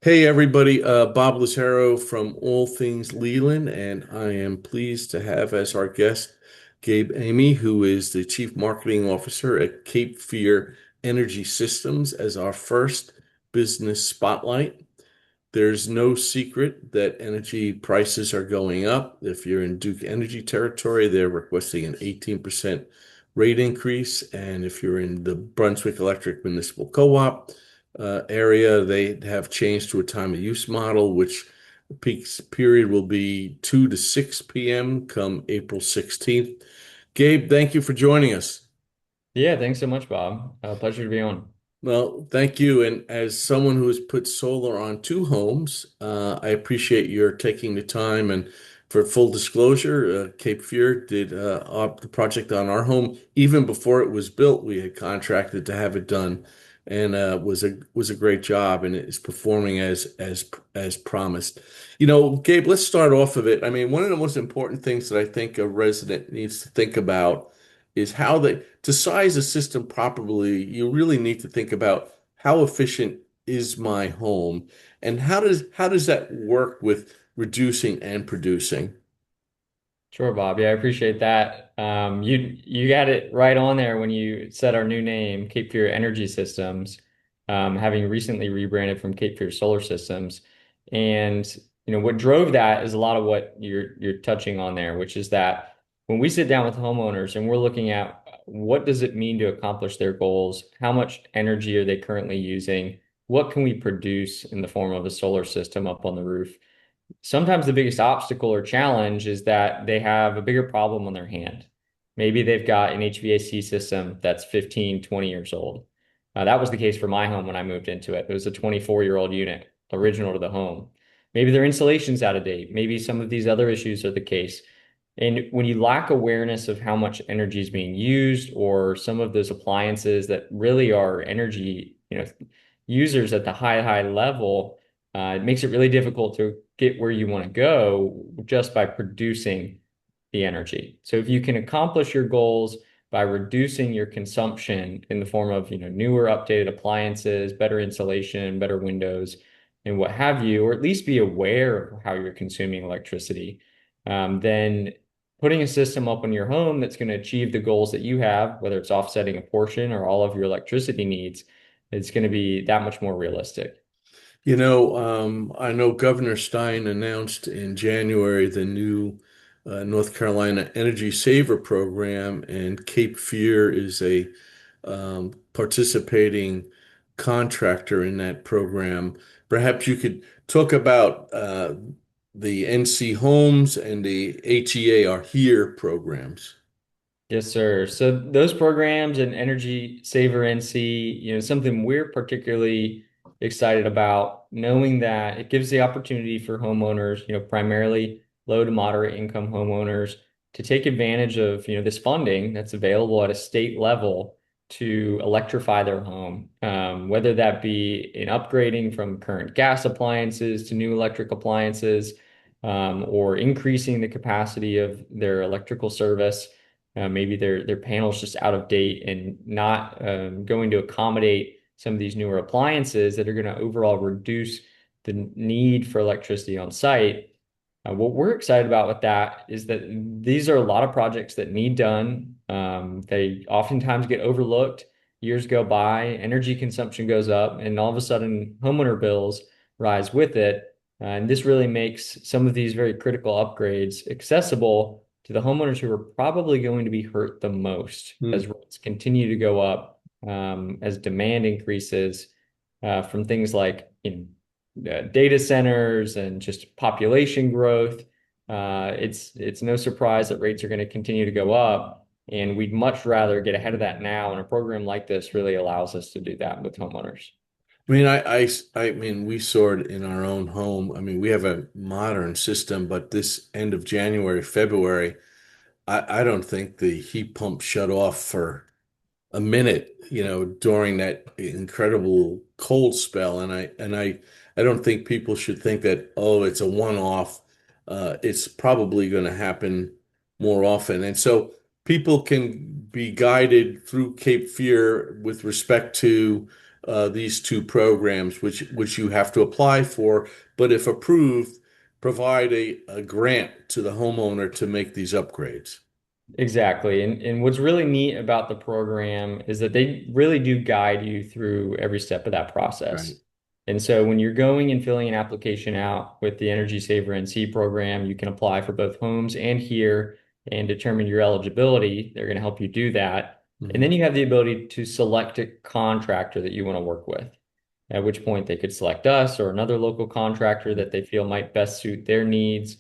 Hey everybody, Bob Lazaro from All Things Leland, and I am pleased to have as our guest Gabe Amey, who is the Chief Marketing Officer at Cape Fear Energy Systems, as our first business spotlight. There's no secret that energy prices are going up. If you're in Duke Energy territory, they're requesting an 18% rate increase. And if you're in the Brunswick Electric Municipal Co-op area, they have changed to a time of use model, which peak period will be 2 to 6 p.m. come April 16th. Gabe, thank you for joining us. Yeah, thanks so much, Bob. Pleasure to be on. Well, thank you. And as someone who has put solar on two homes, I appreciate your taking the time. And for full disclosure, Cape Fear did the project on our home even before it was built. We had contracted to have it done, and was a great job, and it is performing as promised. Gabe, let's start off of it. I mean, one of the most important things that I think a resident needs to think about is how they to size a system properly. You really need to think about how efficient is my home and how does that work with reducing and producing. Sure, Bob. Yeah, I appreciate that. You got it right on there when you said our new name, Cape Fear Energy Systems, having recently rebranded from Cape Fear Solar Systems. And what drove that is a lot of what you're touching on there, which is that when we sit down with homeowners and we're looking at what does it mean to accomplish their goals, how much energy are they currently using, what can we produce in the form of a solar system up on the roof? Sometimes the biggest obstacle or challenge is that they have a bigger problem on their hand. Maybe they've got an HVAC system that's 15, 20 years old. That was the case for my home when I moved into it. It was a 24-year-old unit, original to the home. Maybe their insulation's out of date. Maybe some of these other issues are the case. And when you lack awareness of how much energy is being used, or some of those appliances that really are energy, users at the high level, it makes it really difficult to get where you want to go just by producing the energy. So if you can accomplish your goals by reducing your consumption in the form of, newer updated appliances, better insulation, better windows, and what have you, or at least be aware of how you're consuming electricity, then putting a system up in your home that's going to achieve the goals that you have, whether it's offsetting a portion or all of your electricity needs, it's going to be that much more realistic. I know Governor Stein announced in January the new North Carolina Energy Saver program, and Cape Fear is a participating contractor in that program. Perhaps you could talk about the NC Homes and the HEA Are Here programs. Yes, sir. So those programs and Energy Saver NC, something we're particularly excited about, knowing that it gives the opportunity for homeowners, primarily low to moderate income homeowners, to take advantage of, this funding that's available at a state level to electrify their home, whether that be in upgrading from current gas appliances to new electric appliances, or increasing the capacity of their electrical service. Maybe their panel's just out of date and not going to accommodate some of these newer appliances that are going to overall reduce the need for electricity on site. What we're excited about with that is that these are a lot of projects that need done. They oftentimes get overlooked. Years go by, energy consumption goes up, and all of a sudden, homeowner bills rise with it. And this really makes some of these very critical upgrades accessible to the homeowners who are probably going to be hurt the most Hmm. as rates continue to go up, as demand increases from things like data centers and just population growth. It's no surprise that rates are going to continue to go up, and we'd much rather get ahead of that now. And a program like this really allows us to do that with homeowners. I mean, we saw it in our own home. I mean, we have a modern system, but this end of January, February, I don't think the heat pump shut off for a minute, during that incredible cold spell. And I don't think people should think that, oh, it's a one-off. It's probably going to happen more often. And so people can be guided through Cape Fear with respect to these two programs, which you have to apply for, but if approved, provide a grant to the homeowner to make these upgrades. Exactly. And what's really neat about the program is that they really do guide you through every step of that Right. process. And so when you're going and filling an application out with the Energy Saver NC program, you can apply for both homes and here and determine your eligibility. They're going to help you do that. And then Hmm. you have the ability to select a contractor that you want to work with, at which point they could select us or another local contractor that they feel might best suit their needs.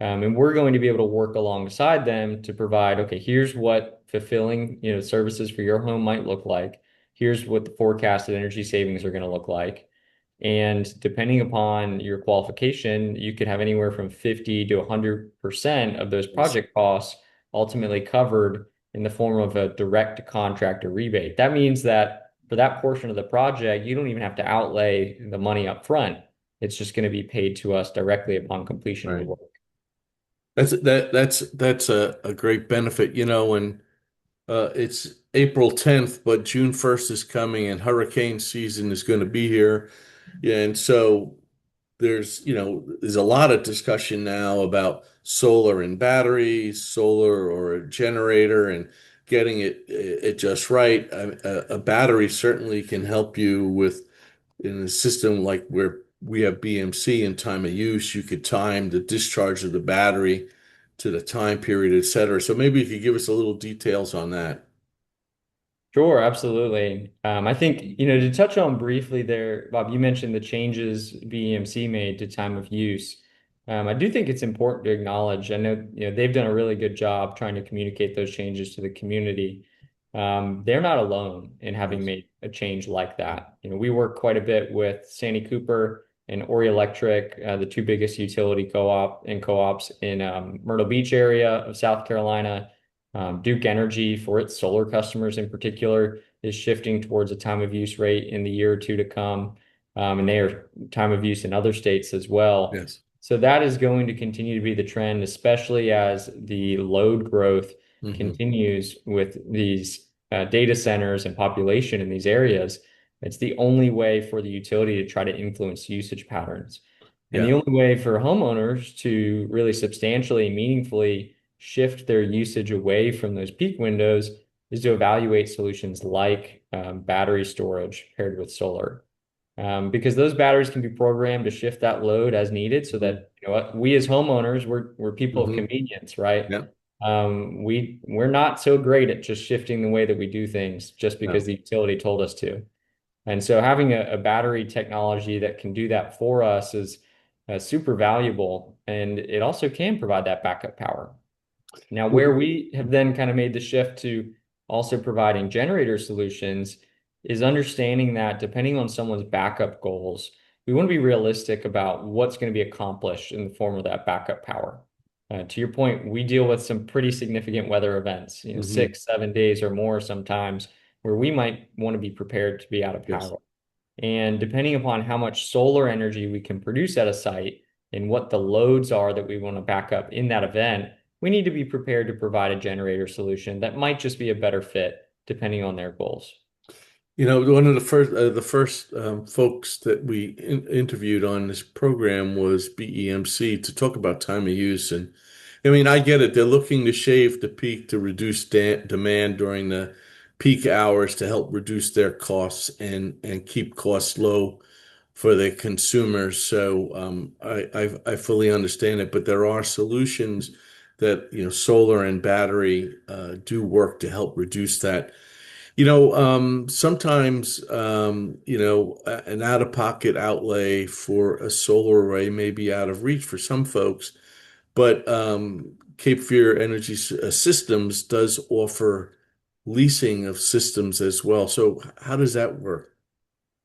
And we're going to be able to work alongside them to provide, okay, here's what fulfilling, services for your home might look like. Here's what the forecasted energy savings are going to look like. And depending upon your qualification, you could have anywhere from 50 to 100% of those Yes. project costs ultimately covered in the form of a direct contractor rebate. That means that for that portion of the project, you don't even have to outlay the money up front. It's just going to be paid to us directly upon completion of the Right. work. That's a great benefit, and it's April 10th, but June 1st is coming and hurricane season is going to be here. Yeah, and so there's a lot of discussion now about solar and batteries, solar or a generator, and getting it just right. A battery certainly can help you with in a system like where we have BMC and time of use. You could time the discharge of the battery to the time period, et cetera. So maybe you could give us a little details on that. Sure, absolutely. I think, to touch on briefly there, Bob, you mentioned the changes BEMC made to time of use. I do think it's important to acknowledge. I know, they've done a really good job trying to communicate those changes to the community. They're not alone in having Yes. made a change like that. We work quite a bit with Santee Cooper and Ori Electric, the two biggest utility co-ops in Myrtle Beach area of South Carolina. Duke Energy, for its solar customers in particular, is shifting towards a time of use rate in the year or two to come. And they are time of use in other states as well. Yes. So that is going to continue to be the trend, especially as the load growth Hmm. continues with these data centers and population in these areas. It's the only way for the utility to try to influence usage patterns. And the Yeah. only way for homeowners to really substantially, meaningfully shift their usage away from those peak windows is to evaluate solutions like battery storage paired with solar. Because those batteries can be programmed to shift that load as needed so Hmm. that we as homeowners, we're people of Hmm. convenience, right? Yeah. We're not so great at just shifting the way that we do things just because No. the utility told us to. And so having a battery technology that can do that for us is super valuable. And it also can provide that backup power. Now, where we have then kind of made the shift to also providing generator solutions is understanding that depending on someone's backup goals, we want to be realistic about what's going to be accomplished in the form of that backup power. To your point, we deal with some pretty significant weather events, Hmm. 6, 7 days or more sometimes, where we might want to be prepared to be out of Yes. power. And depending upon how much solar energy we can produce at a site and what the loads are that we want to back up in that event, we need to be prepared to provide a generator solution that might just be a better fit depending on their goals. One of the first folks that we interviewed on this program was BEMC to talk about time of use. And I mean, I get it. They're looking to shave the peak to reduce demand during the peak hours to help reduce their costs and keep costs low for the consumers. So I fully understand it, but there are solutions that solar and battery do work to help reduce that. Sometimes, an out-of-pocket outlay for a solar array may be out of reach for some folks, but Cape Fear Energy Systems does offer leasing of systems as well. So how does that work?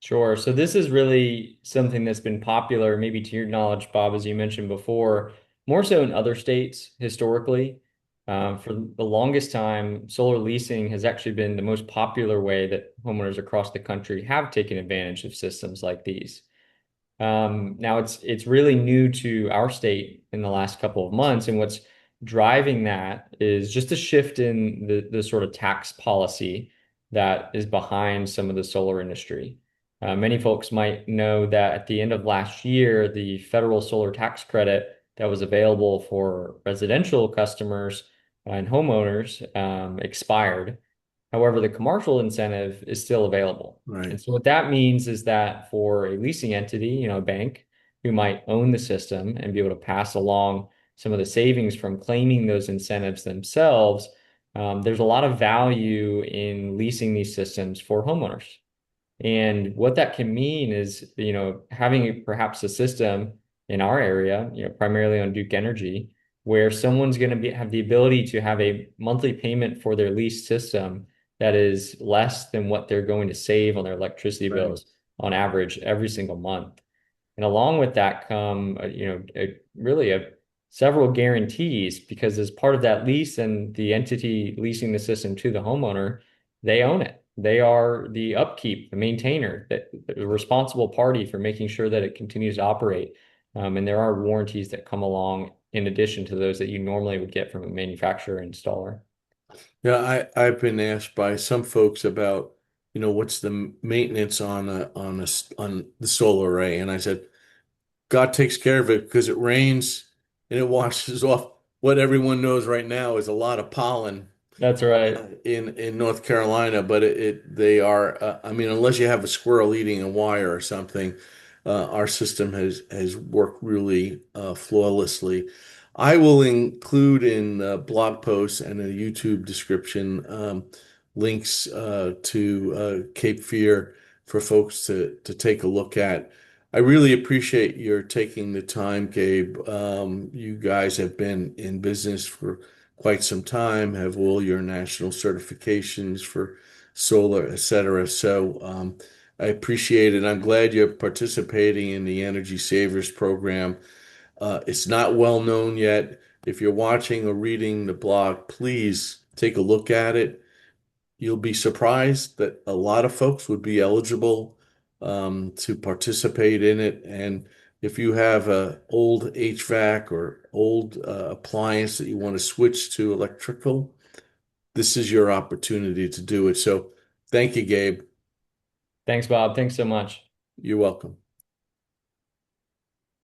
Sure. So this is really something that's been popular, maybe to your knowledge, Bob, as you mentioned before, more so in other states historically. For the longest time, solar leasing has actually been the most popular way that homeowners across the country have taken advantage of systems like these. Now it's really new to our state in the last couple of months, and what's driving that is just a shift in the sort of tax policy that is behind some of the solar industry. Many folks might know that at the end of last year, the federal solar tax credit that was available for residential customers and homeowners expired. However, the commercial incentive is still available. And Right. so what that means is that for a leasing entity, a bank who might own the system and be able to pass along some of the savings from claiming those incentives themselves, there's a lot of value in leasing these systems for homeowners. And what that can mean is, having perhaps a system in our area, primarily on Duke Energy, where someone's going to have the ability to have a monthly payment for their leased system that is less than what they're going to save on their electricity Right. bills on average every single month. And along with that come, really several guarantees because as part of that lease and the entity leasing the system to the homeowner, they own it. They are the upkeep, the maintainer, the responsible party for making sure that it continues to operate. And there are warranties that come along in addition to those that you normally would get from a manufacturer installer. Yeah, I've been asked by some folks about, what's the maintenance on the solar array, and I said, God takes care of it because it rains and it washes off what everyone knows right now is a lot of pollen That's right. in North Carolina, but they are I mean, unless you have a squirrel eating a wire or something, our system has worked really flawlessly. I will include in blog posts and a YouTube description links to Cape Fear for folks to take a look at. I really appreciate your taking the time, Gabe. You guys have been in business for quite some time, have all your national certifications for solar, et cetera. So I appreciate it. I'm glad you're participating in the Energy Savers program. It's not well known yet. If you're watching or reading the blog, please take a look at it. You'll be surprised that a lot of folks would be eligible to participate in it. And if you have a old HVAC or old appliance that you want to switch to electrical, this is your opportunity to do it. So thank you, Gabe. Thanks, Bob. Thanks so much. You're welcome.